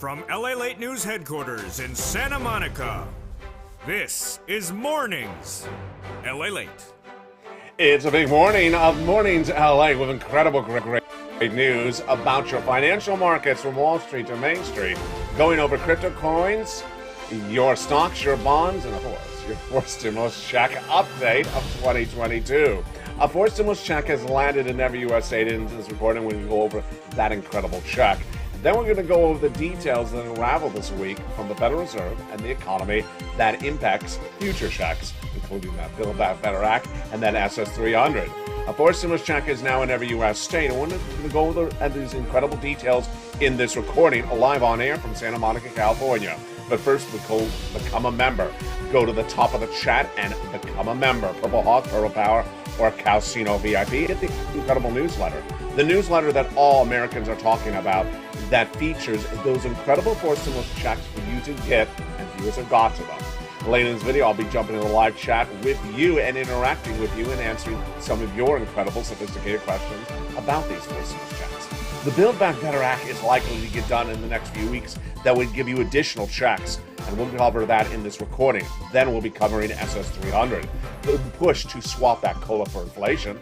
From LALATE News Headquarters in Santa Monica, this is Mornings LALATE. It's a big morning of Mornings LA with incredible great news about your financial markets from Wall Street to Main Street, going over crypto coins, your stocks, your bonds, and of course, your fourth stimulus check update of 2022. A fourth stimulus check has landed in every U.S. state, and in this recording, we're going to go over that incredible check. Then we're going to go over the details that unravel this week from the Federal Reserve and the economy that impacts future checks, including that Build Back Better Act and that SS300. A fourth stimulus check is now in every U.S. state, and we're going to go over these incredible details in this recording, live on air from Santa Monica, California. But first, become a member. Go to the top of the chat and become a member. Purple Hawk, Purple Power, or Casino VIP. Get the incredible newsletter. The newsletter that all Americans are talking about that features those incredible fourth stimulus checks for you to get, and viewers have got to them. Later in this video, I'll be jumping in the live chat with you and interacting with you and answering some of your incredible, sophisticated questions about these fourth stimulus checks. The Build Back Better Act is likely to get done in the next few weeks. That would give you additional checks, and we'll cover that in this recording. Then we'll be covering SS300, the push to swap that COLA for inflation.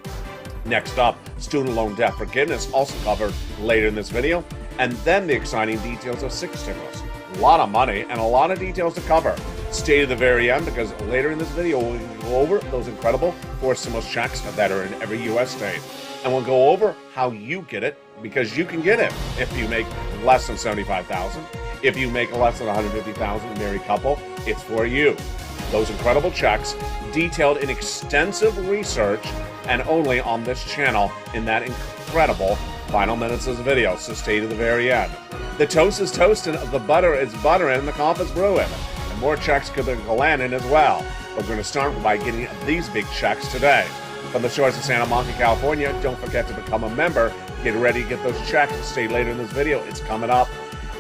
Next up, student loan debt forgiveness, also covered later in this video. And then the exciting details of sixth stimulus. A lot of money and a lot of details to cover. Stay to the very end, because later in this video, we'll go over those incredible fourth stimulus checks that are in every U.S. state. And we'll go over how you get it, because you can get it if you make less than $75,000. If you make less than $150,000, married couple, it's for you. Those incredible checks, detailed in extensive research, and only on this channel in that incredible final minutes of the video, so stay to the very end. The toast is toasting, the butter is buttering, and the coffee is brewing. And more checks could be landing as well. We're going to start by getting these big checks today. From the shores of Santa Monica, California, don't forget to become a member. Get ready to get those checks. Stay later in this video. It's coming up.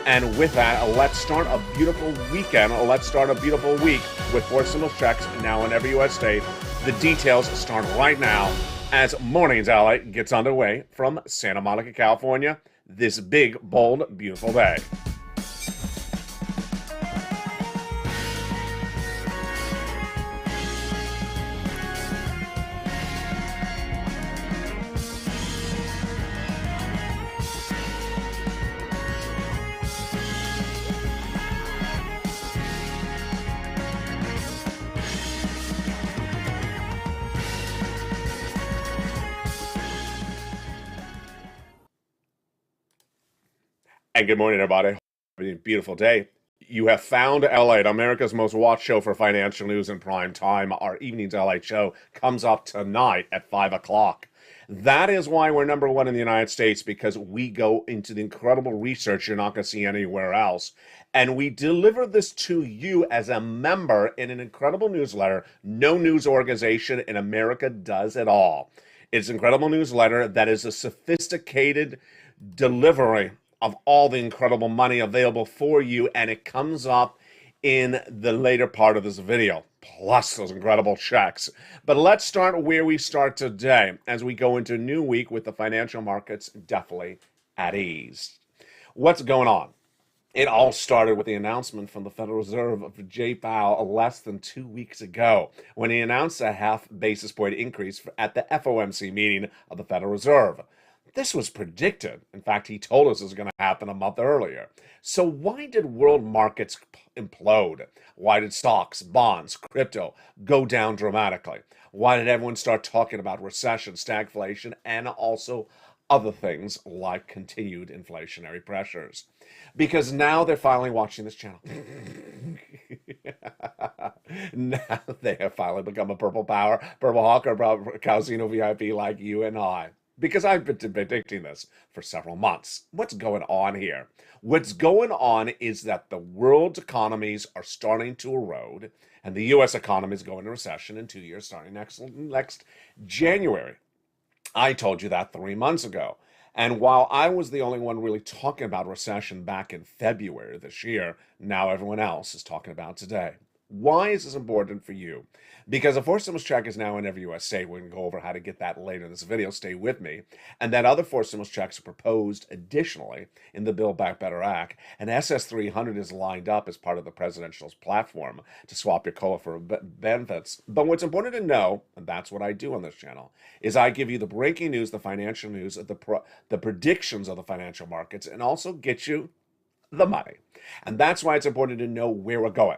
And with that, let's start a beautiful weekend. Let's start a beautiful week with fourth stimulus checks now in every U.S. state. The details start right now as Mornings LA gets underway from Santa Monica, California, this big, bold, beautiful day. And good morning, everybody. A beautiful day. You have found LA, America's most watched show for financial news in prime time. Our Evenings LA show comes up tonight at 5 o'clock. That is why we're number one in the United States, because we go into the incredible research you're not going to see anywhere else. And we deliver this to you as a member in an incredible newsletter. No news organization in America does it all. It's an incredible newsletter that is a sophisticated delivery of all the incredible money available for you, and it comes up in the later part of this video, plus those incredible checks. But let's start where we start today, as we go into a new week with the financial markets definitely at ease. What's going on? It all started with the announcement from the Federal Reserve of Jay Powell less than 2 weeks ago, when he announced a half basis point increase at the FOMC meeting of the Federal Reserve. This was predicted. In fact, he told us it was going to happen a month earlier. So why did world markets implode? Why did stocks, bonds, crypto go down dramatically? Why did everyone start talking about recession, stagflation, and also other things like continued inflationary pressures? Because now they're finally watching this channel. Now they have finally become a Purple Power, Purple Hawk, or Casino VIP like you and I. Because I've been predicting this for several months. What's going on here? What's going on is that the world's economies are starting to erode, and the U.S. economy is going into recession in 2 years, starting next January. I told you that 3 months ago. And while I was the only one really talking about recession back in February this year, now everyone else is talking about today. Why is this important for you? Because a forced stimulus check is now in every U.S. state. We're going to go over how to get that later in this video. Stay with me. And that other forced stimulus checks are proposed additionally in the Build Back Better Act. And SS 300 is lined up as part of the presidential's platform to swap your COLA for benefits. But what's important to know, and that's what I do on this channel, is I give you the breaking news, the financial news, the predictions of the financial markets, and also get you the money. And that's why it's important to know where we're going.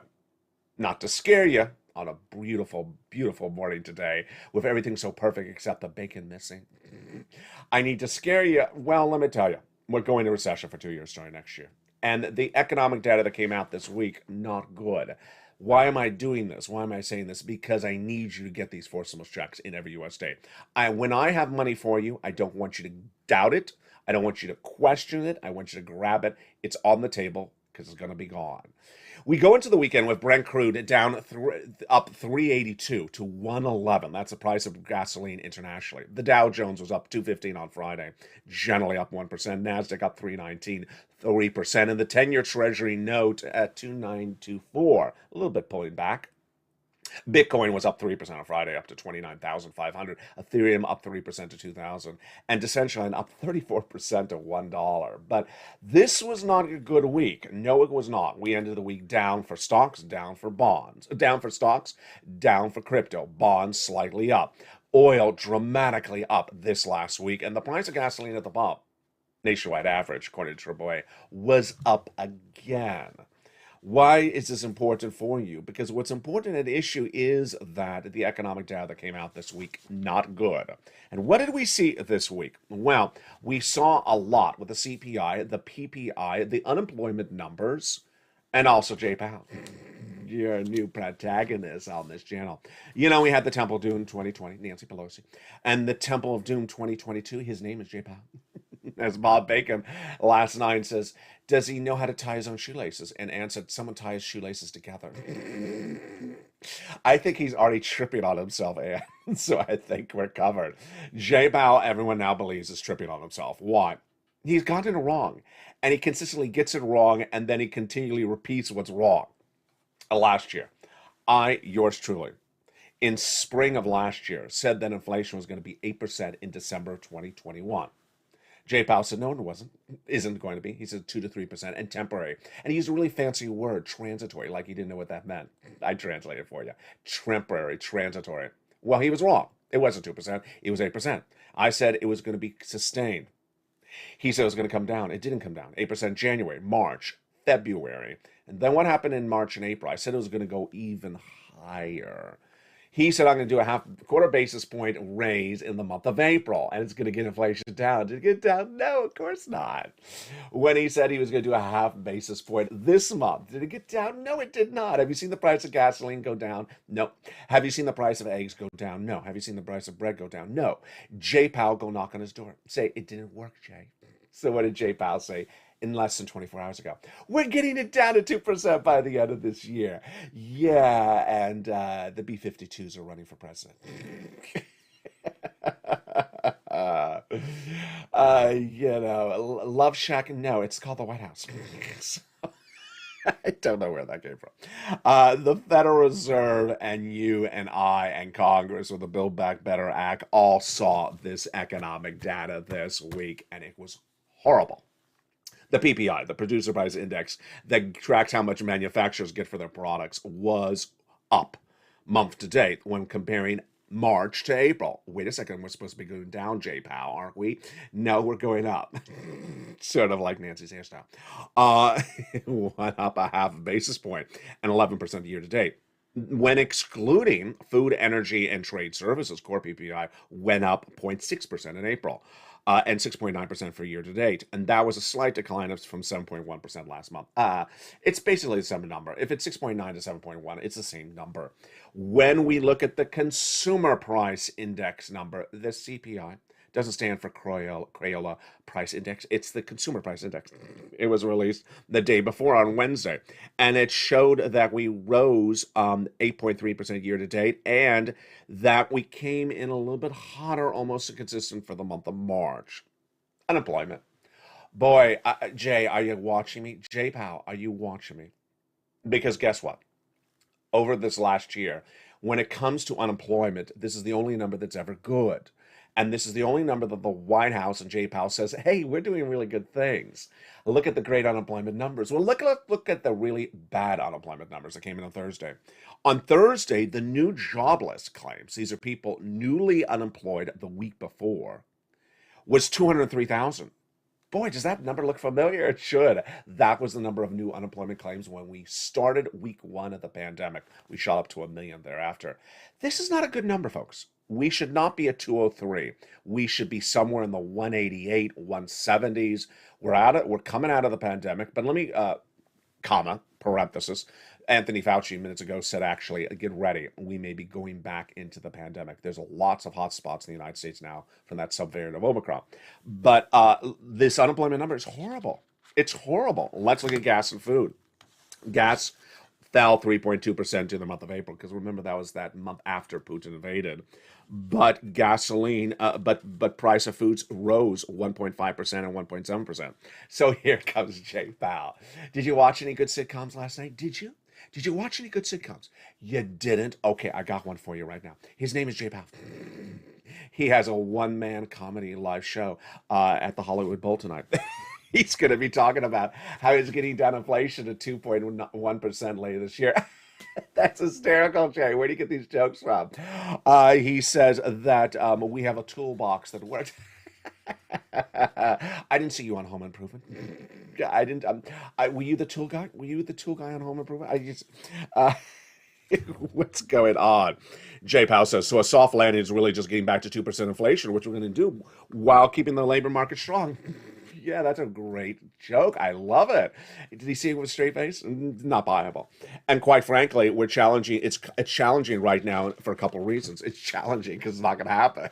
Not to scare you on a beautiful, beautiful morning today with everything so perfect except the bacon missing. I need to scare you. Well, let me tell you, we're going to recession for 2 years starting next year. And the economic data that came out this week, not good. Why am I doing this? Why am I saying this? Because I need you to get these forced stimulus checks in every U.S. state. When I have money for you, I don't want you to doubt it. I don't want you to question it. I want you to grab it. It's on the table because it's going to be gone. We go into the weekend with Brent crude down up 382 to 111. That's the price of gasoline internationally. The Dow Jones was up 215 on Friday, generally up 1%. NASDAQ up 319, 3%. And the 10-year Treasury note at 2924, a little bit pulling back. Bitcoin was up 3% on Friday, up to 29,500. Ethereum up 3% to 2,000. And Decentraland up 34% to $1. But this was not a good week. No, it was not. We ended the week down for stocks, down for bonds. Down for stocks, down for crypto. Bonds slightly up. Oil dramatically up this last week. And the price of gasoline at the pump, nationwide average, according to AAA, was up again. Why is this important for you? Because what's important at issue is that the economic data that came out this week, not good. And what did we see this week? Well, we saw a lot with the CPI, the PPI, the unemployment numbers, and also Jay Powell. You're a new protagonist on this channel. You know, we had the Temple of Doom 2020, Nancy Pelosi, and the Temple of Doom 2022, his name is Jay Powell. As Bob Bacon last night says, does he know how to tie his own shoelaces? And Ann said, someone tie his shoelaces together. I think he's already tripping on himself, Ann. So I think we're covered. Jay Powell, everyone now believes, is tripping on himself. Why? He's gotten it wrong. And he consistently gets it wrong, and then he continually repeats what's wrong. Last year, yours truly, in spring of last year, said that inflation was going to be 8% in December of 2021. Jay Powell said, no, it wasn't. Isn't going to be. He said 2 to 3% and temporary. And he used a really fancy word, transitory, like he didn't know what that meant. I translated it for you. Temporary, transitory. Well, he was wrong. It wasn't 2%. It was 8%. I said it was going to be sustained. He said it was going to come down. It didn't come down. 8% January, March, February. And then what happened in March and April? I said it was going to go even higher. He said, I'm going to do a quarter basis point raise in the month of April, and it's going to get inflation down. Did it get down? No, of course not. When he said he was going to do a half basis point this month, did it get down? No, it did not. Have you seen the price of gasoline go down? No. Have you seen the price of eggs go down? No. Have you seen the price of bread go down? No. Jay Powell go knock on his door. Say, it didn't work, Jay. So what did Jay Powell say? In less than 24 hours ago. We're getting it down to 2% by the end of this year. Yeah, and the B-52s are running for president. Love Shack, no, it's called the White House. I don't know where that came from. The Federal Reserve and you and I and Congress with the Build Back Better Act all saw this economic data this week, and it was horrible. The PPI, the Producer Price Index, that tracks how much manufacturers get for their products, was up month to date when comparing March to April. Wait a second, we're supposed to be going down, Jay Powell, aren't we? No, we're going up. Sort of like Nancy's hairstyle. Went up a half basis point and 11% year to date. When excluding food, energy, and trade services, core PPI went up 0.6% in April. And 6.9% for year to date. And that was a slight decline from 7.1% last month. It's basically the same number. If it's 6.9 to 7.1, it's the same number. When we look at the consumer price index number, the CPI doesn't stand for Crayola Price Index. It's the Consumer Price Index. It was released the day before on Wednesday. And it showed that we rose 8.3% year to date and that we came in a little bit hotter, almost consistent for the month of March. Unemployment. Boy, Jay, are you watching me? Jay Powell, are you watching me? Because guess what? over this last year. When it comes to unemployment, this is the only number that's ever good. And this is the only number that the White House and Jay Powell says, hey, we're doing really good things. Look at the great unemployment numbers. Well, look at the really bad unemployment numbers that came in on Thursday. On Thursday, the new jobless claims, these are people newly unemployed the week before, was 203,000. Boy, does that number look familiar? It should. That was the number of new unemployment claims when we started week one of the pandemic. We shot up to 1 million thereafter. This is not a good number, folks. We should not be at 203. We should be somewhere in the 188, 170s. We're coming out of the pandemic, but let me, parenthesis, Anthony Fauci minutes ago said, actually, get ready. We may be going back into the pandemic. There's lots of hot spots in the United States now from that subvariant of Omicron. But this unemployment number is horrible. It's horrible. Let's look at gas and food. Gas fell 3.2% in the month of April, because remember that was that month after Putin invaded. But gasoline, but price of foods rose 1.5% and 1.7%. So here comes Jay Powell. Did you watch any good sitcoms last night? Did you? Did you watch any good sitcoms? You didn't? Okay, I got one for you right now. His name is Jay Powell. He has a one-man comedy live show at the Hollywood Bowl tonight. He's going to be talking about how he's getting down inflation to 2.1% later this year. That's hysterical, Jay. Where do you get these jokes from? He says that we have a toolbox that works. I didn't see you on Home Improvement. I didn't. Were you the tool guy? Were you the tool guy on Home Improvement? What's going on? Jay Powell says, so a soft landing is really just getting back to 2% inflation, which we're going to do while keeping the labor market strong. Yeah, that's a great joke. I love it. Did he see it with a straight face? Not viable. And quite frankly, we're challenging. It's challenging right now for a couple of reasons. It's challenging because it's not going to happen.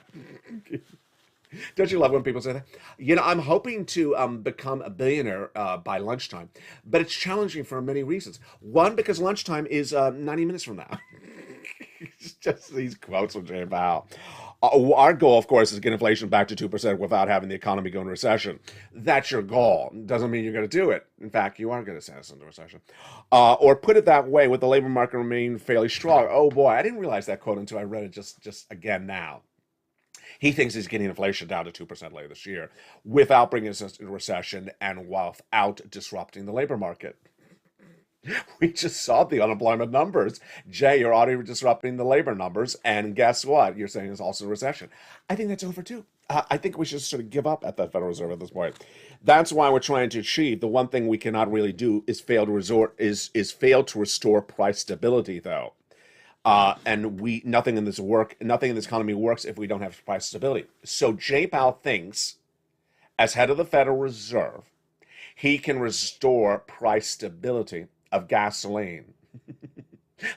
Don't you love when people say that? You know, I'm hoping to become a billionaire by lunchtime, but it's challenging for many reasons. One, because lunchtime is 90 minutes from now. It's just these quotes from Jay Powell. Our goal, of course, is to get inflation back to 2% without having the economy go into recession. That's your goal. Doesn't mean you're going to do it. In fact, you are going to send us into recession. Or put it that way, with the labor market remaining fairly strong. Oh boy, I didn't realize that quote until I read it just again now. He thinks he's getting inflation down to 2% later this year without bringing us into recession and without disrupting the labor market. We just saw the unemployment numbers. Jay, you're already disrupting the labor numbers, and guess what? You're saying it's also a recession. I think that's overdue. I think we should sort of give up at the Federal Reserve at this point. That's why we're trying to achieve. The one thing we cannot really do is fail to restore price stability, though. And nothing in this economy works if we don't have price stability. So Jay Powell thinks, as head of the Federal Reserve, he can restore price stability of gasoline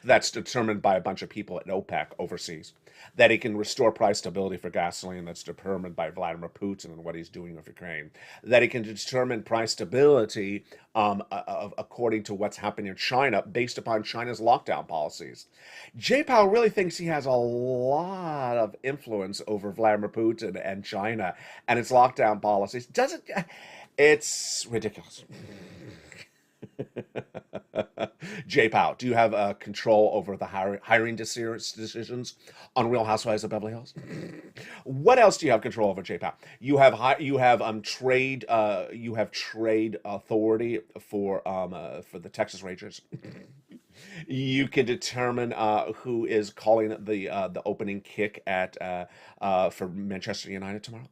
that's determined by a bunch of people at OPEC overseas. That he can restore price stability for gasoline that's determined by Vladimir Putin and what he's doing with Ukraine. That he can determine price stability according to what's happening in China based upon China's lockdown policies. Jay Powell really thinks he has a lot of influence over Vladimir Putin and China and its lockdown policies. It's ridiculous. Jay Powell, do you have control over the hiring decisions on Real Housewives of Beverly Hills? What else do you have control over, Jay Powell? You have trade authority for the Texas Rangers. You can determine who is calling the opening kick for Manchester United tomorrow.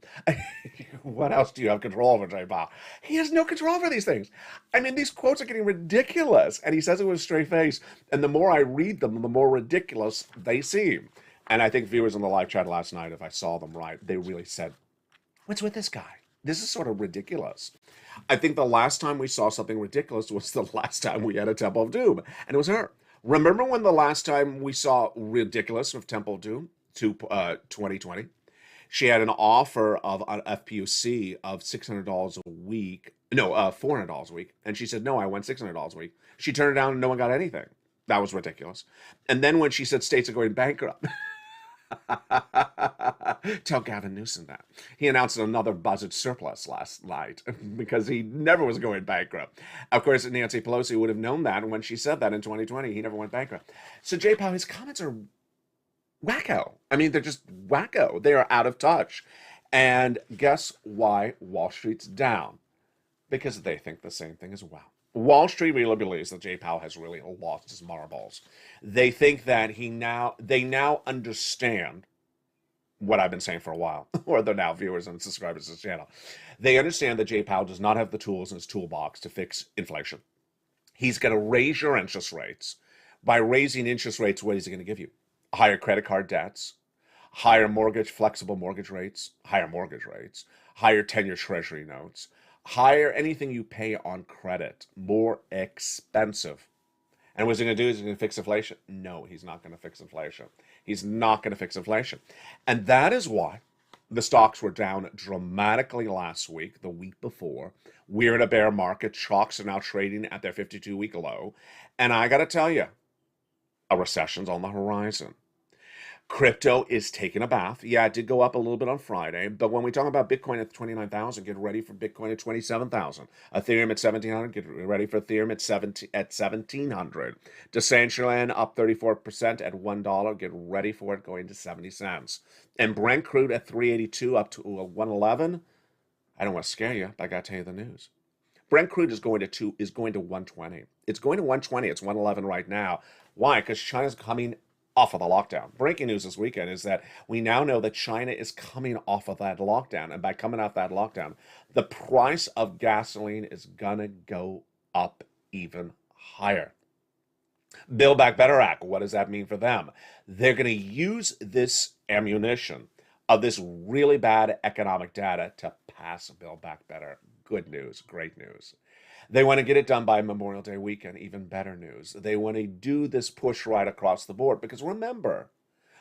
What else do you have control over, Jay Powell? He has no control over these things. I mean, these quotes are getting ridiculous, and he says it with a straight face. And the more I read them, the more ridiculous they seem. And I think viewers on the live chat last night, if I saw them right, they really said, "What's with this guy? This is sort of ridiculous." I think the last time we saw something ridiculous was the last time we had a Temple of Doom, and it was her. Remember when the last time we saw ridiculous with Temple of Doom, 2020? She had an offer of an FPUC of $600 a week. No, $400 a week. And she said, no, I want $600 a week. She turned it down and no one got anything. That was ridiculous. And then when she said states are going bankrupt, Tell Gavin Newsom that. He announced another budget surplus last night because he never was going bankrupt. Of course, Nancy Pelosi would have known that when she said that in 2020. He never went bankrupt. So, Jay Powell, his comments are wacko. I mean, they're just wacko. They are out of touch. And guess why Wall Street's down? Because they think the same thing as well. Wall Street really believes that Jay Powell has really lost his marbles. They think that they now understand what I've been saying for a while, or they're now viewers and subscribers to this channel. They understand that Jay Powell does not have the tools in his toolbox to fix inflation. He's going to raise your interest rates. By raising interest rates, what is he going to give you? Higher credit card debts, higher flexible mortgage rates, higher 10-year treasury notes, higher anything you pay on credit, more expensive. And what's he going to do? Is he going to fix inflation? No, he's not going to fix inflation. He's not going to fix inflation. And that is why the stocks were down dramatically last week, the week before. We're in a bear market. Chalks are now trading at their 52-week low. And I got to tell you, a recession's on the horizon. Crypto is taking a bath. Yeah, it did go up a little bit on Friday, but when we talk about Bitcoin at 29,000, get ready for Bitcoin at 27,000. Ethereum at 1,700, get ready for Ethereum at 1,700. Decentraland up 34% at $1, get ready for it going to 70 cents. And Brent crude at 382 up to 111. I don't want to scare you, but I got to tell you the news. Brent crude is going to 120. It's going to 120. It's 111 right now. Why? Because China's coming off of the lockdown. Breaking news this weekend is that we now know that China is coming off of that lockdown. And by coming off that lockdown, the price of gasoline is going to go up even higher. Build Back Better Act, what does that mean for them? They're going to use this ammunition of this really bad economic data to pass Build Back Better. Good news, great news. They want to get it done by Memorial Day weekend. Even better news. They want to do this push right across the board. Because remember,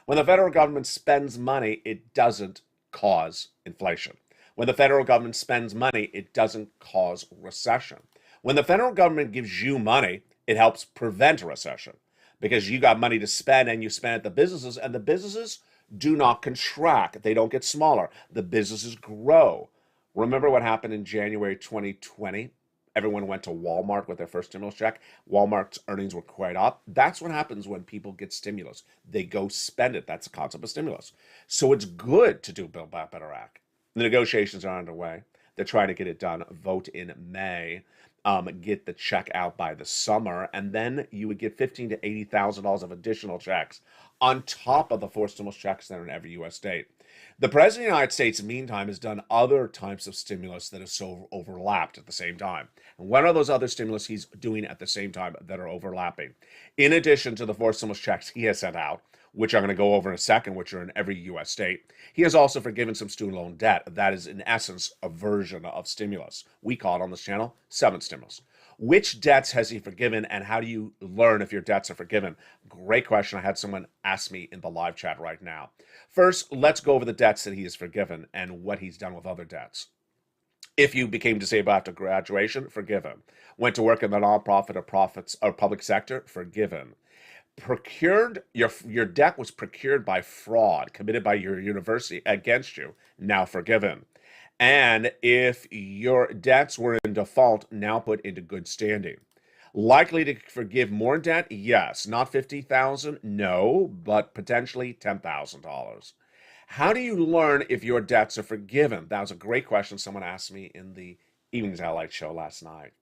when the federal government spends money, it doesn't cause inflation. When the federal government spends money, it doesn't cause recession. When the federal government gives you money, it helps prevent a recession. Because you got money to spend and you spend at the businesses, and the businesses do not contract. They don't get smaller. The businesses grow. Remember what happened in January 2020? Everyone went to Walmart with their first stimulus check. Walmart's earnings were quite up. That's what happens when people get stimulus. They go spend it. That's the concept of stimulus. So it's good to do Build Back Better Act. The negotiations are underway. They're trying to get it done. Vote in May. Get the check out by the summer, and then you would get $15,000 to $80,000 of additional checks on top of the 4 stimulus checks that are in every U.S. state. The President of the United States, meantime, has done other types of stimulus that are so overlapped at the same time. And what are those other stimulus he's doing at the same time that are overlapping? In addition to the 4 stimulus checks he has sent out, which I'm going to go over in a second, which are in every U.S. state, he has also forgiven some student loan debt. That is, in essence, a version of stimulus. We call it on this channel 7th stimulus. Which debts has he forgiven, and how do you learn if your debts are forgiven? Great question. I had someone ask me in the live chat right now. First, let's go over the debts that he has forgiven and what he's done with other debts. If you became disabled after graduation, forgiven. Went to work in the nonprofit or public sector, forgiven. Your debt was procured by fraud committed by your university against you, now forgiven. And if your debts were in default, now put into good standing. Likely to forgive more debt? Yes. Not $50,000? No, but potentially $10,000. How do you learn if your debts are forgiven? That was a great question someone asked me in the Evenings LALATE show last night.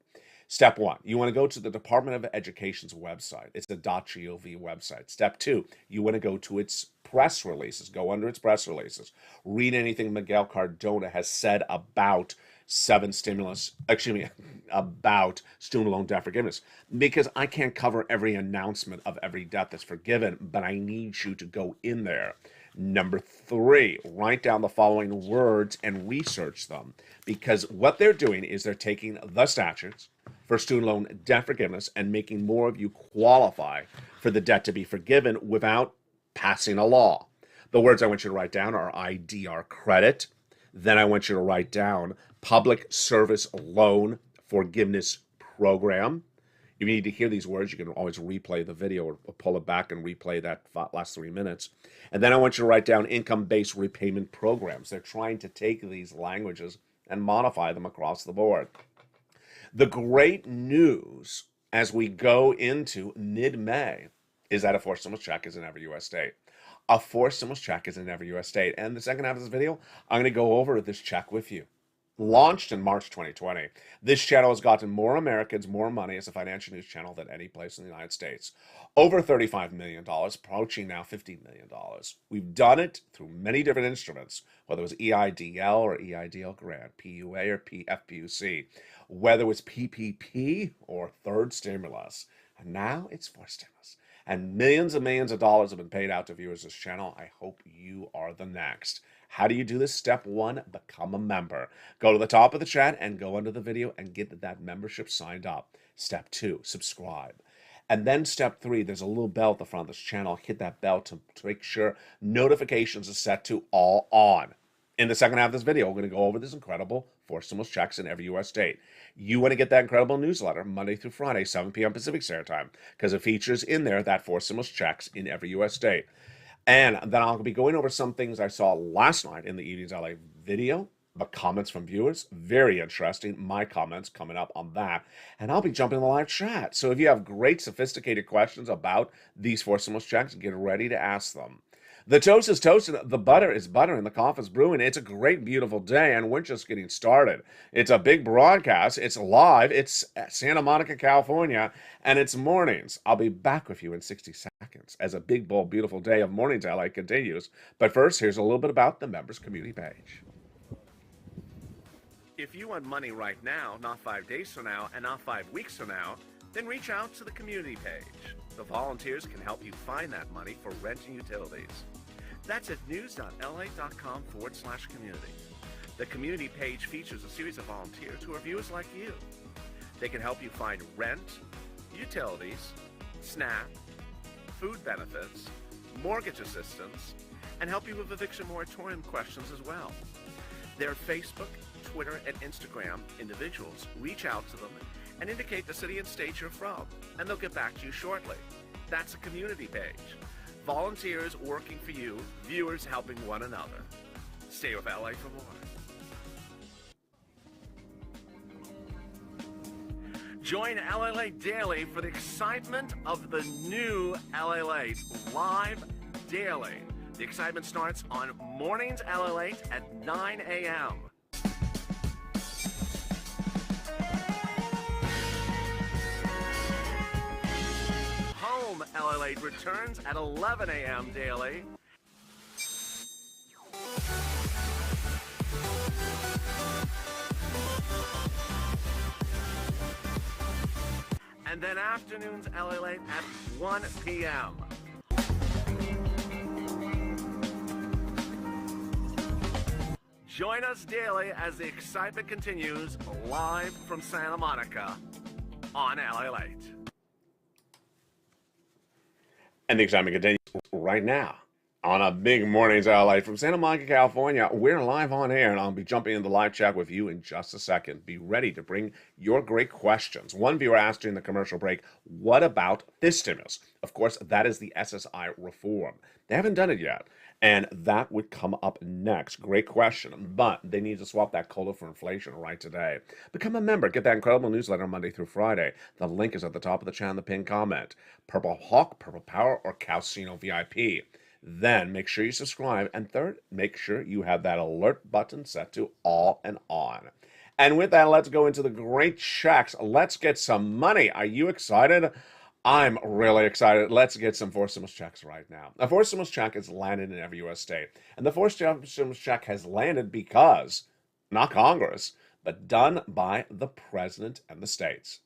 Step 1, you want to go to the Department of Education's website. It's the .gov website. Step 2, you want to go to its press releases. Go under its press releases. Read anything Miguel Cardona has said about about student loan debt forgiveness. Because I can't cover every announcement of every debt that's forgiven, but I need you to go in there. Number 3, write down the following words and research them. Because what they're doing is they're taking the statutes for student loan debt forgiveness and making more of you qualify for the debt to be forgiven without passing a law. The words I want you to write down are IDR credit. Then I want you to write down Public Service Loan Forgiveness Program. If you need to hear these words, you can always replay the video or pull it back and replay that last 3 minutes. And then I want you to write down income-based repayment programs. They're trying to take these languages and modify them across the board. The great news as we go into mid-May is that a forced stimulus check is in every U.S. state. A forced stimulus check is in every U.S. state. And the second half of this video, I'm going to go over this check with you. Launched in March 2020, this channel has gotten more Americans more money as a financial news channel than any place in the United States. Over $35 million, approaching now $50 million. We've done it through many different instruments, whether it was EIDL or EIDL grant, PUA or FPUC, whether it was PPP or third stimulus. And now it's fourth stimulus. And millions of dollars have been paid out to viewers of this channel. I hope you are the next. How do you do this? Step 1, become a member. Go to the top of the chat and go under the video and get that membership signed up. Step 2, subscribe. And then step 3, there's a little bell at the front of this channel. Hit that bell to make sure notifications are set to all on. In the second half of this video, we're going to go over this incredible forced stimulus checks in every U.S. state. You want to get that incredible newsletter Monday through Friday, 7 p.m. Pacific Standard Time, because it features in there that forced stimulus checks in every U.S. state. And then I'll be going over some things I saw last night in the Evenings LA video, the comments from viewers, very interesting. My comments coming up on that. And I'll be jumping in the live chat. So if you have great sophisticated questions about these forced stimulus checks, get ready to ask them. The toast is toasted, the butter is buttering, the coffee is brewing. It's a great, beautiful day, and we're just getting started. It's a big broadcast. It's live. It's Santa Monica, California, and it's mornings. I'll be back with you in 60 seconds as a big, bold, beautiful day of Mornings LA continues. But first, here's a little bit about the members community page. If you want money right now, not 5 days from now, and not 5 weeks from now, then reach out to the community page. The volunteers can help you find that money for rent and utilities. That's at news.la.com/community. The community page features a series of volunteers who are viewers like you. They can help you find rent, utilities, SNAP, food benefits, mortgage assistance, and help you with eviction moratorium questions as well. Their Facebook, Twitter, and Instagram individuals reach out to them and indicate the city and state you're from, and they'll get back to you shortly. That's a community page. Volunteers working for you, viewers helping one another. Stay with LA for more. Join LALATE daily for the excitement of the new LALATE live daily. The excitement starts on Mornings LALATE at 9 a.m. Home LALATE returns at 11 a.m. daily. And then afternoons LALATE at 1 p.m. Join us daily as the excitement continues live from Santa Monica on LALATE. And the excitement continues right now on a big Mornings LA from Santa Monica, California. We're live on air, and I'll be jumping in the live chat with you in just a second. Be ready to bring your great questions. One viewer asked during the commercial break, what about this stimulus? Of course, that is the SSI reform. They haven't done it yet, and that would come up next. Great question, but they need to swap that COLA for inflation right today. Become a member. Get that incredible newsletter Monday through Friday. The link is at the top of the channel in the pinned comment. Purple Hawk, Purple Power, or Calcino VIP. Then make sure you subscribe. And third, make sure you have that alert button set to all and on. And with that, let's go into the great checks. Let's get some money. Are you excited? I'm really excited. Let's get some forced stimulus checks right now. A forced stimulus check is landed in every U.S. state. And the forced stimulus check has landed because, not Congress, but done by the president and the states.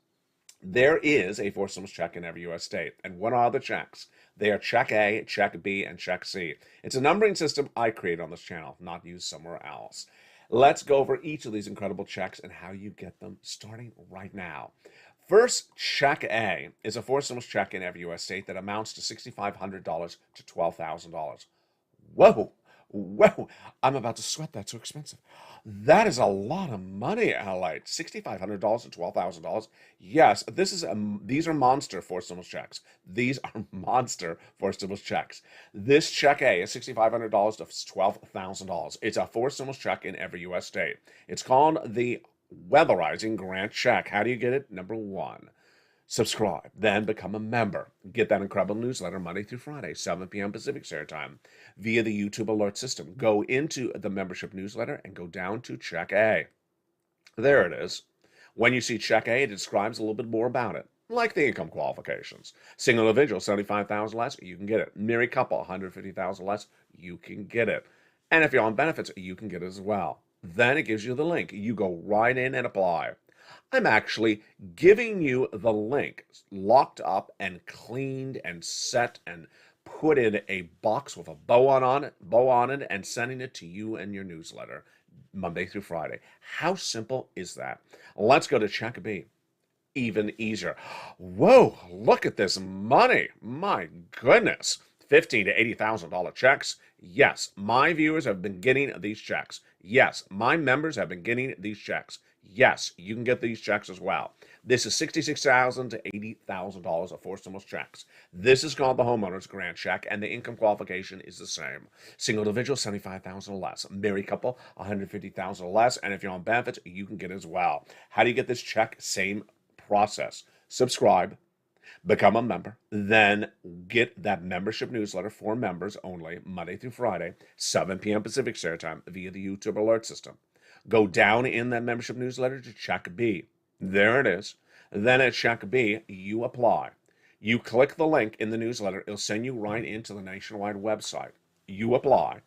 There is a forced stimulus check in every U.S. state. And what are the checks? They are Check A, Check B, and Check C. It's a numbering system I created on this channel, not used somewhere else. Let's go over each of these incredible checks and how you get them starting right now. First, Check A is a forced stimulus check in every U.S. state that amounts to $6,500 to $12,000. Whoa! Well, I'm about to sweat. That's so expensive. That is a lot of money, Allied. $6,500 to $12,000. Yes, these are monster four stimulus checks. These are monster four stimulus checks. This check A is $6,500 to $12,000. It's a four stimulus check in every U.S. state. It's called the Weatherizing Grant Check. How do you get it? Number one, subscribe, then become a member. Get that incredible newsletter Monday through Friday, 7 p.m. Pacific Standard Time, via the YouTube alert system. Go into the membership newsletter and go down to Check A. There it is. When you see Check A, it describes a little bit more about it, like the income qualifications. Single individual, 75,000 less, you can get it. Married couple, 150,000 less, you can get it. And if you're on benefits, you can get it as well. Then it gives you the link. You go right in and apply. I'm actually giving you the link locked up and cleaned and set and put in a box with a bow on it and sending it to you and your newsletter Monday through Friday. How simple is that? Let's go to Check B. Even easier. Whoa, look at this money. My goodness. $15,000 to $80,000 checks. Yes, my viewers have been getting these checks. Yes, my members have been getting these checks. Yes, you can get these checks as well. This is $66,000 to $80,000 of four stimulus checks. This is called the homeowner's grant check, and the income qualification is the same. Single individual, $75,000 or less. Married couple, $150,000 or less. And if you're on benefits, you can get it as well. How do you get this check? Same process. Subscribe, become a member, then get that membership newsletter for members only, Monday through Friday, 7 p.m. Pacific Standard Time, via the YouTube alert system. Go down in that membership newsletter to Check B. There it is. Then at Check B, you apply. You click the link in the newsletter. It'll send you right into the nationwide website. You apply,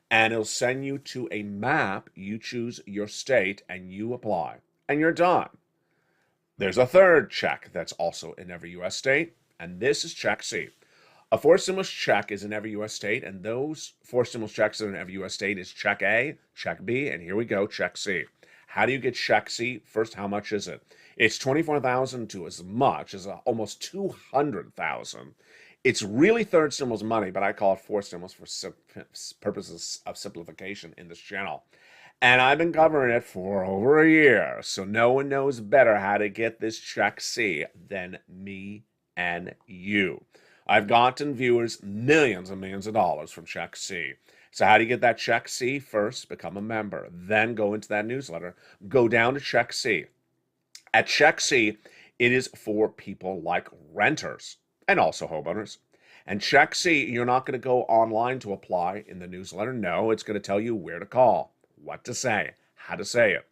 and it'll send you to a map. You choose your state, and you apply, and you're done. There's a third check that's also in every U.S. state, and this is Check C. A four stimulus check is in every U.S. state, and those four stimulus checks in every U.S. state is Check A, Check B, and here we go, Check C. How do you get Check C? First, how much is it? It's $24,000 to as much as almost $200,000. It's really third stimulus money, but I call it four stimulus for purposes of simplification in this channel. And I've been covering it for over a year, so no one knows better how to get this Check C than me and you. I've gotten viewers millions and millions of dollars from Check C. So how do you get that Check C? First, become a member. Then go into that newsletter. Go down to Check C. At Check C, it is for people like renters and also homeowners. And Check C, you're not going to go online to apply in the newsletter. No, it's going to tell you where to call, what to say, how to say it.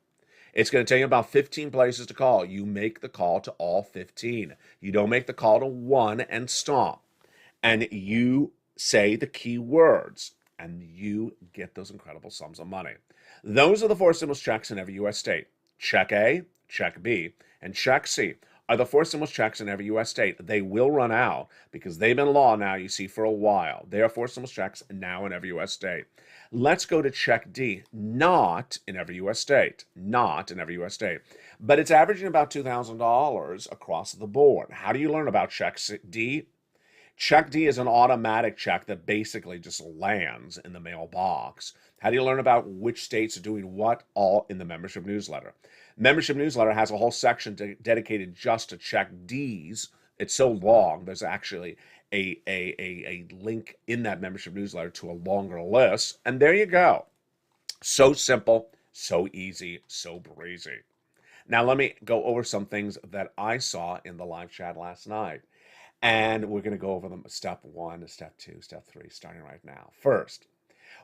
It's going to tell you about 15 places to call. You make the call to all 15. You don't make the call to one and stop. And you say the key words, and you get those incredible sums of money. Those are the four stimulus checks in every U.S. state. Check A, Check B, and Check C are the four stimulus checks in every U.S. state. They will run out because they've been law now, you see, for a while. They are four stimulus checks now in every U.S. state. Let's go to Check D, not in every U.S. state, not in every U.S. state, but it's averaging about $2,000 across the board. How do you learn about Check D? Check D is an automatic check that basically just lands in the mailbox. How do you learn about which states are doing what? All in the membership newsletter. Membership newsletter has a whole section dedicated just to Check Ds. It's so long, there's actually a link in that membership newsletter to a longer list. And there you go. So simple, so easy, so breezy. Now let me go over some things that I saw in the live chat last night. And we're going to go over them step 1, step 2, step 3, starting right now. First,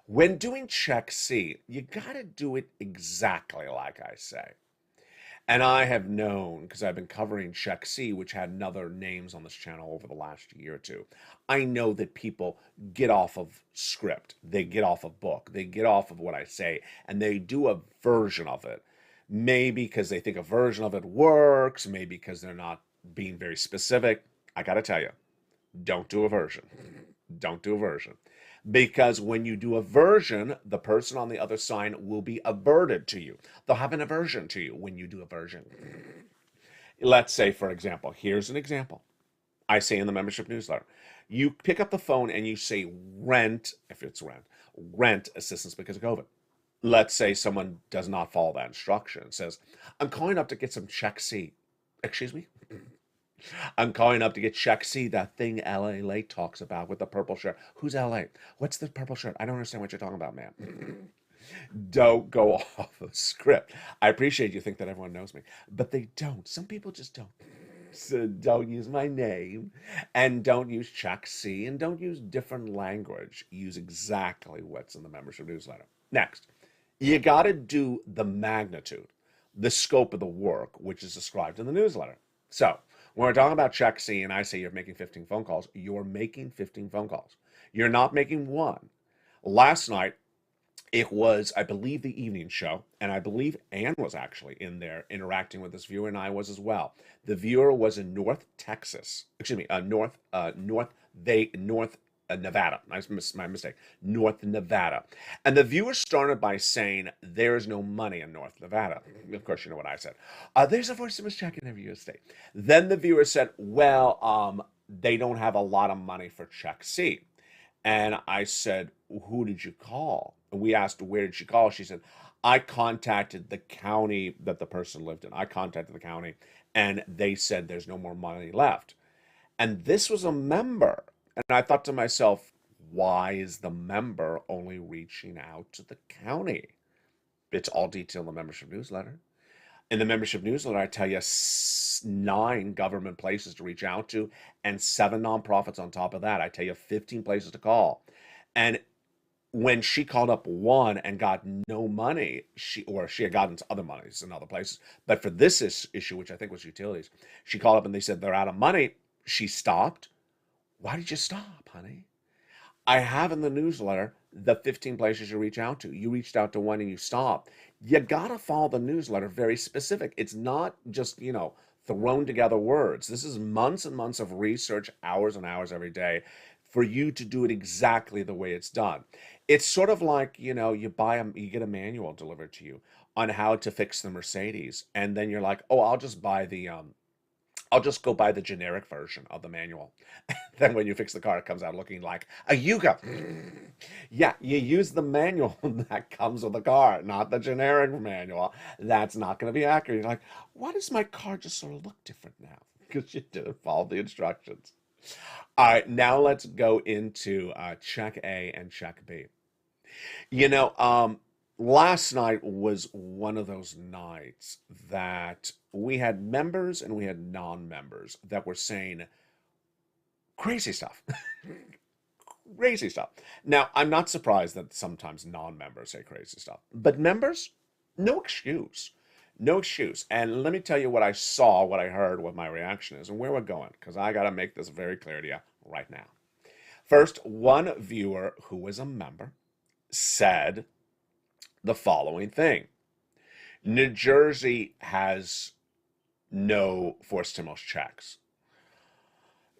when doing Check C, you got to do it exactly like I say. And I have known, because I've been covering Check C, which had other names on this channel over the last year or two, I know that people get off of script, they get off of book, they get off of what I say, and they do a version of it. Maybe because they think a version of it works, maybe because they're not being very specific. I got to tell you, don't do a version. Don't do a version. Because when you do a version, the person on the other side will be averted to you. They'll have an aversion to you when you do a version. Let's say, for example, here's an example. I say in the membership newsletter. You pick up the phone and you say rent, if it's rent assistance because of COVID. Let's say someone does not follow that instruction, says, I'm calling up to get some check C. Excuse me? I'm calling up to get check C, that thing LALATE talks about with the purple shirt. Who's LA? What's the purple shirt? I don't understand what you're talking about, man. Don't go off the script. I appreciate you think that everyone knows me, but they don't. Some people just don't. So don't use my name, and don't use check C, and don't use different language. Use exactly what's in the membership newsletter. Next, you got to do the magnitude, the scope of the work, which is described in the newsletter. So when we're talking about check C and I say you're making 15 phone calls, you're making 15 phone calls. You're not making one. Last night, it was, I believe, the evening show, and I believe Ann was actually in there interacting with this viewer, and I was as well. The viewer was in North Texas, excuse me, North Nevada. My mistake. North Nevada, and the viewer started by saying, "There is no money in North Nevada." Of course, you know what I said. There's a voice check in every U.S. state. Then the viewer said, "Well, they don't have a lot of money for check C." And I said, who did you call? And we asked, where did she call? She said, I contacted the county that the person lived in. I contacted the county, and they said there's no more money left. And this was a member. And I thought to myself, why is the member only reaching out to the county? It's all detailed in the membership newsletter. In the membership newsletter, I tell you 9 government places to reach out to and 7 nonprofits on top of that. I tell you 15 places to call. And when she called up one and got no money, she had gotten other monies in other places. But for this issue, which I think was utilities, she called up and they said they're out of money. She stopped. Why did you stop, honey? I have in the newsletter the 15 places you reach out to. You reached out to one and you stopped. You got to follow the newsletter very specific. It's not just, thrown together words. This is months and months of research, hours and hours every day for you to do it exactly the way it's done. It's sort of like, you get a manual delivered to you on how to fix the Mercedes. And then you're like, oh, I'll just go buy the generic version of the manual. Then when you fix the car, it comes out looking like a Yuga. Yeah, you use the manual that comes with the car, not the generic manual. That's not going to be accurate. You're like, why does my car just sort of look different now? Because you didn't follow the instructions. All right, now let's go into check A and check B. Last night was one of those nights that we had members and we had non-members that were saying crazy stuff. Crazy stuff. Now, I'm not surprised that sometimes non-members say crazy stuff, but members, no excuse. No excuse. And let me tell you what I saw, what I heard, what my reaction is, and where we're going, because I got to make this very clear to you right now. First, one viewer who was a member said the following thing. New Jersey has no forced stimulus checks.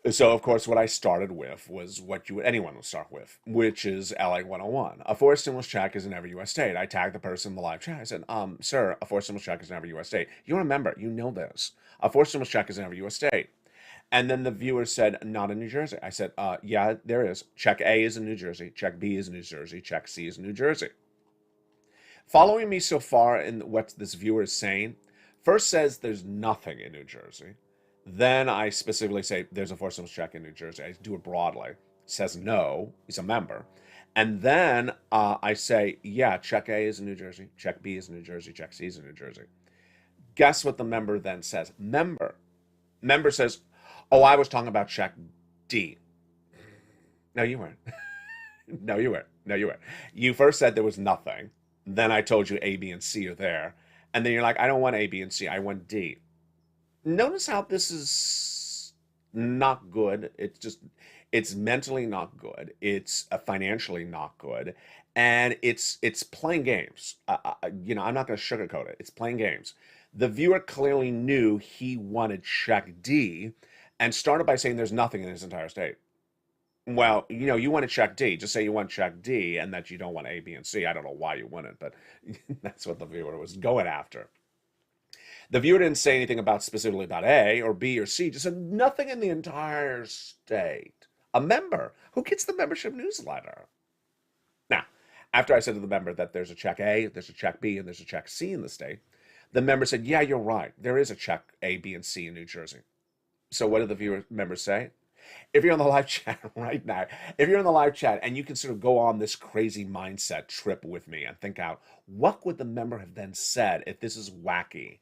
So, of course, what I started with was what anyone would start with, which is LA 101. A forced stimulus check is in every U.S. state. I tagged the person in the live chat. I said, sir, a forced stimulus check is in every U.S. state. You're a member. You know this. A forced stimulus check is in every U.S. state. And then the viewer said, not in New Jersey. I said, yeah, there is. Check A is in New Jersey. Check B is in New Jersey. Check C is in New Jersey. Following me so far in what this viewer is saying, first says there's nothing in New Jersey. Then I specifically say there's a forced stimulus check in New Jersey. I do it broadly. Says no, he's a member. And then I say, yeah, check A is in New Jersey. Check B is in New Jersey. Check C is in New Jersey. Guess what the member then says? Member says, oh, I was talking about check D. No, you weren't. No, you weren't. You first said there was nothing. Then I told you A, B, and C are there. And then you're like, I don't want A, B, and C. I want D. Notice how this is not good. It's mentally not good. It's financially not good. And it's playing games. I'm not going to sugarcoat it. It's playing games. The viewer clearly knew he wanted check D and started by saying there's nothing in his entire state. Well, you want to check D. Just say you want check D and that you don't want A, B, and C. I don't know why you want it, but that's what the viewer was going after. The viewer didn't say anything about specifically about A or B or C, just said nothing in the entire state. A member who gets the membership newsletter. Now, after I said to the member that there's a check A, there's a check B, and there's a check C in the state, the member said, yeah, you're right. There is a check A, B, and C in New Jersey. So what did the viewer members say? If you're on the live chat right now, if you're in the live chat and you can sort of go on this crazy mindset trip with me and think out, what would the member have then said if this is wacky?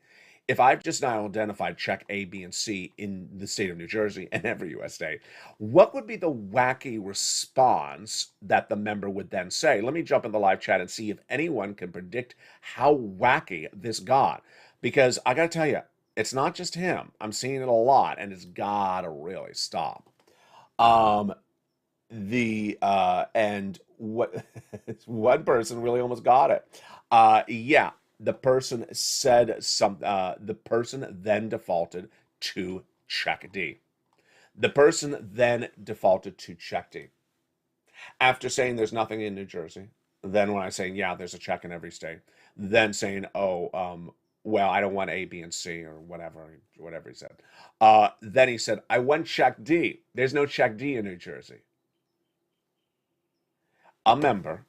If I've just now identified check A, B, and C in the state of New Jersey and every U.S. state, what would be the wacky response that the member would then say? Let me jump in the live chat and see if anyone can predict how wacky this got. Because I got to tell you, it's not just him. I'm seeing it a lot, and it's got to really stop. And what one person really almost got it. Yeah, the person said the person then defaulted to check D. The person then defaulted to check D. After saying there's nothing in New Jersey, then when I say, yeah, there's a check in every state, then saying, well, I don't want A, B, and C or whatever he said. Then he said, I want check D. There's no check D in New Jersey. A member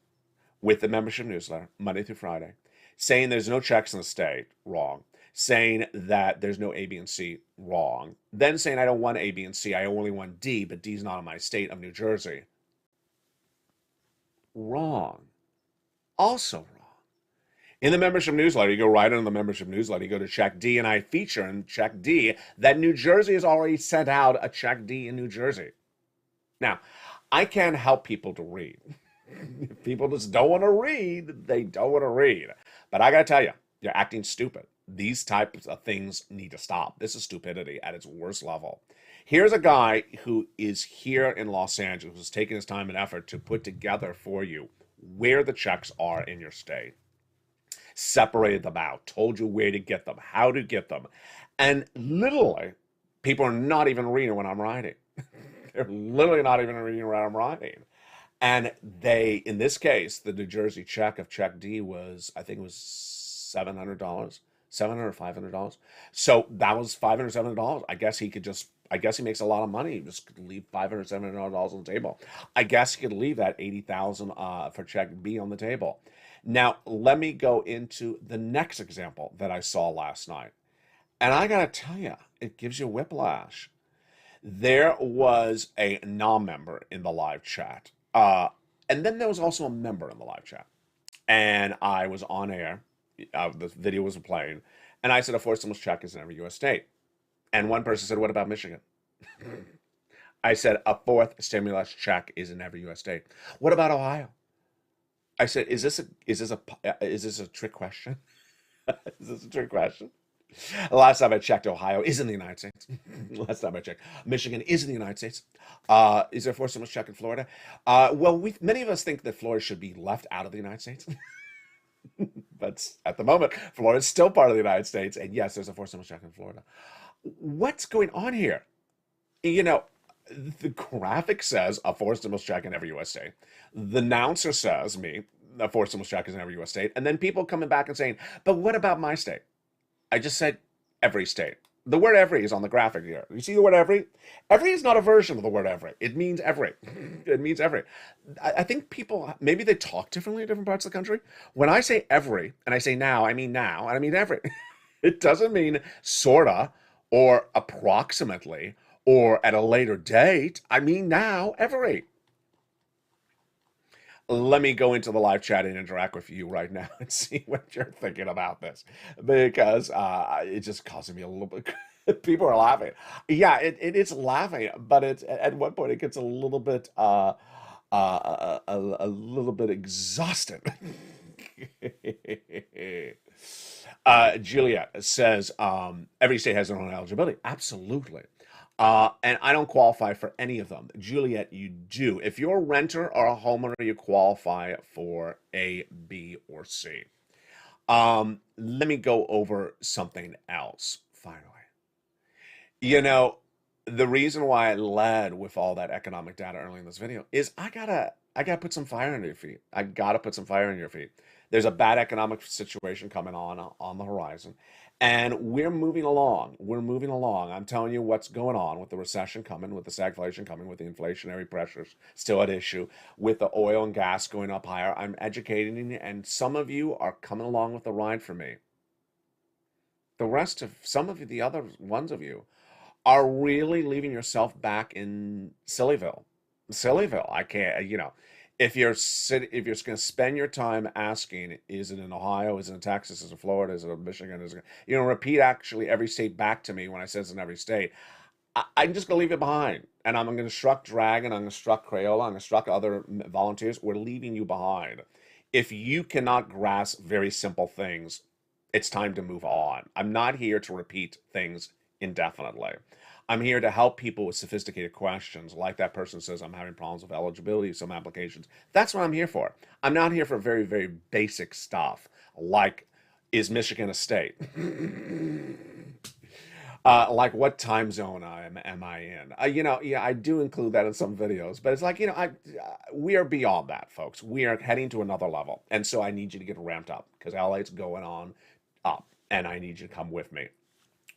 with the membership newsletter, Monday through Friday, saying there's no checks in the state, wrong. Saying that there's no A, B, and C, wrong. Then saying I don't want A, B, and C, I only want D, but D's not in my state of New Jersey. Wrong. Also wrong. In the membership newsletter, you go right into the membership newsletter, you go to check D, and I feature in check D that New Jersey has already sent out a check D in New Jersey. Now, I can't help people to read. If people just don't want to read, they don't want to read. But I got to tell you, you're acting stupid. These types of things need to stop. This is stupidity at its worst level. Here's a guy who is here in Los Angeles, who's taking his time and effort to put together for you where the checks are in your state. Separated them out, told you where to get them, how to get them. And literally, people are not even reading what I'm writing. They're literally not even reading what I'm writing. And they, in this case, the New Jersey check of check D was, I think it was $700, $700 or $500. So that was $500, $700. I guess he makes a lot of money. He just could leave $500, $700 on the table. I guess he could leave that $80,000 for check B on the table. Now, let me go into the next example that I saw last night. And I got to tell you, it gives you whiplash. There was a non-member in the live chat. And then there was also a member in the live chat. And I was on air. The video was playing. And I said a forced stimulus check is in every U.S. state. And one person said, what about Michigan? I said a fourth stimulus check is in every U.S. state. What about Ohio? I said, is this a trick question? Is this a trick question? Last time I checked, Ohio is in the United States. Last time I checked, Michigan is in the United States. Is there a forced stimulus check in Florida? Well, many of us think that Florida should be left out of the United States. But at the moment, Florida is still part of the United States. And yes, there's a forced stimulus check in Florida. What's going on here? You know, the graphic says a forced stimulus check in every U.S. state. The announcer says, a forced stimulus check is in every U.S. state. And then people coming back and saying, but what about my state? I just said every state. The word every is on the graphic here. You see the word every? Every is not a version of the word every. It means every. It means every. I think people, maybe they talk differently in different parts of the country. When I say every, and I say now, and I mean every. It doesn't mean sorta, or approximately, or at a later date. I mean now, every. Let me go into the live chat and interact with you right now and see what you're thinking about this, because it's just causing me a little bit. People are laughing. Yeah, it is laughing, but it's at one point it gets a little bit exhausting. Juliet says every state has their own eligibility. Absolutely. And I don't qualify for any of them. Juliet, you do. If you're a renter or a homeowner, you qualify for A, B, or C. Let me go over something else, finally. You know, the reason why I led with all that economic data early in this video is I gotta put some fire under your feet. I gotta put some fire in your feet. There's a bad economic situation coming on the horizon. And we're moving along. We're moving along. I'm telling you what's going on with the recession coming, with the stagflation coming, with the inflationary pressures still at issue, with the oil and gas going up higher. I'm educating you, and some of you are coming along with the ride for me. The rest of some of you, the other ones of you, are really leaving yourself back in Sillyville. Sillyville. I can't, if you're going to spend your time asking, is it in Ohio, is it in Texas, is it Florida, is it in Michigan, is it, repeat actually every state back to me when I say it's in every state. I'm just going to leave it behind. And I'm going to struck Dragon, I'm going to struck Crayola, I'm going to struck other volunteers. We're leaving you behind. If you cannot grasp very simple things, it's time to move on. I'm not here to repeat things indefinitely. I'm here to help people with sophisticated questions, like that person says, I'm having problems with eligibility, some applications. That's what I'm here for. I'm not here for very, very basic stuff, like, is Michigan a state? Like, what time zone am I in? I do include that in some videos, but it's like, we are beyond that, folks. We are heading to another level. And so I need you to get ramped up because LA's going on up, and I need you to come with me.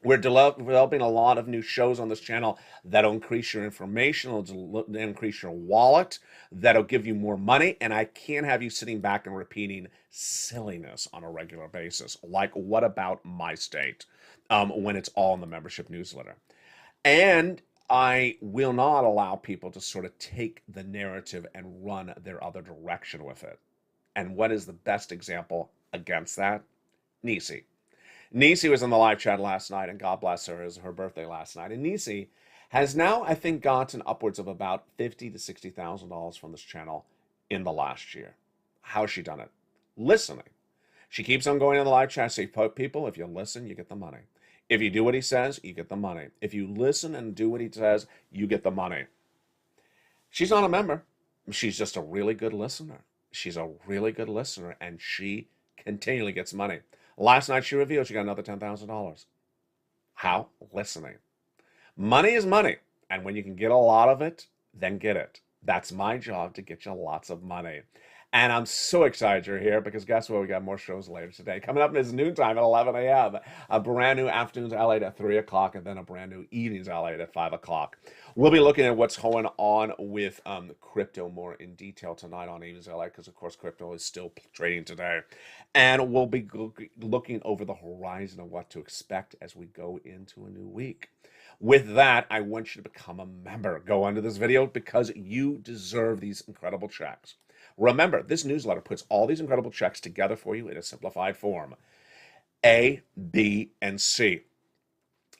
We're developing a lot of new shows on this channel that'll increase your information, it'll increase your wallet, that'll give you more money, and I can't have you sitting back and repeating silliness on a regular basis, like what about my state, when it's all in the membership newsletter. And I will not allow people to sort of take the narrative and run their other direction with it. And what is the best example against that? Nisi. Nisi was in the live chat last night, and God bless her, it was her birthday last night. And Nisi has now, I think, gotten upwards of about $50,000 to $60,000 from this channel in the last year. How's she done it? Listening. She keeps on going in the live chat, say, people, if you listen, you get the money. If you do what he says, you get the money. If you listen and do what he says, you get the money. She's not a member. She's just a really good listener. She's a really good listener, and she continually gets money. Last night she revealed she got another $10,000. How? Listening. Money is money. And when you can get a lot of it, then get it. That's my job, to get you lots of money. And I'm so excited you're here because guess what? We got more shows later today. Coming up is noontime at 11 a.m. A brand new afternoon's LATE at 3 o'clock and then a brand new evening's LATE at 5 o'clock. We'll be looking at what's going on with crypto more in detail tonight on evening's LATE because, of course, crypto is still trading today. And we'll be looking over the horizon of what to expect as we go into a new week. With that, I want you to become a member. Go under this video because you deserve these incredible checks. Remember, this newsletter puts all these incredible checks together for you in a simplified form. A, B, and C.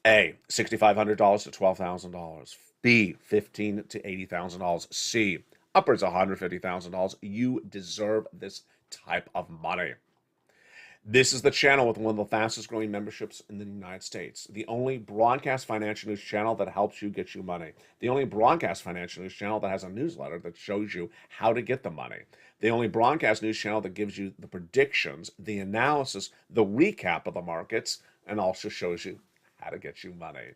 A, $6,500 to $12,000. B, $15,000 to $80,000. C, upwards of $150,000. You deserve this type of money. This is the channel with one of the fastest growing memberships in the United States. The only broadcast financial news channel that helps you get you money. The only broadcast financial news channel that has a newsletter that shows you how to get the money. The only broadcast news channel that gives you the predictions, the analysis, the recap of the markets, and also shows you how to get you money.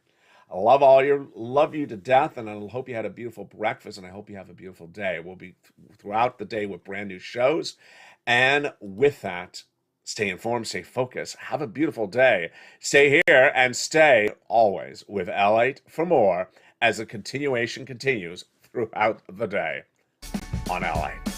I love you to death, and I hope you had a beautiful breakfast, and I hope you have a beautiful day. We'll be throughout the day with brand new shows. And with that, stay informed, stay focused, have a beautiful day. Stay here and stay always with LATE for more as the continuation continues throughout the day on LATE.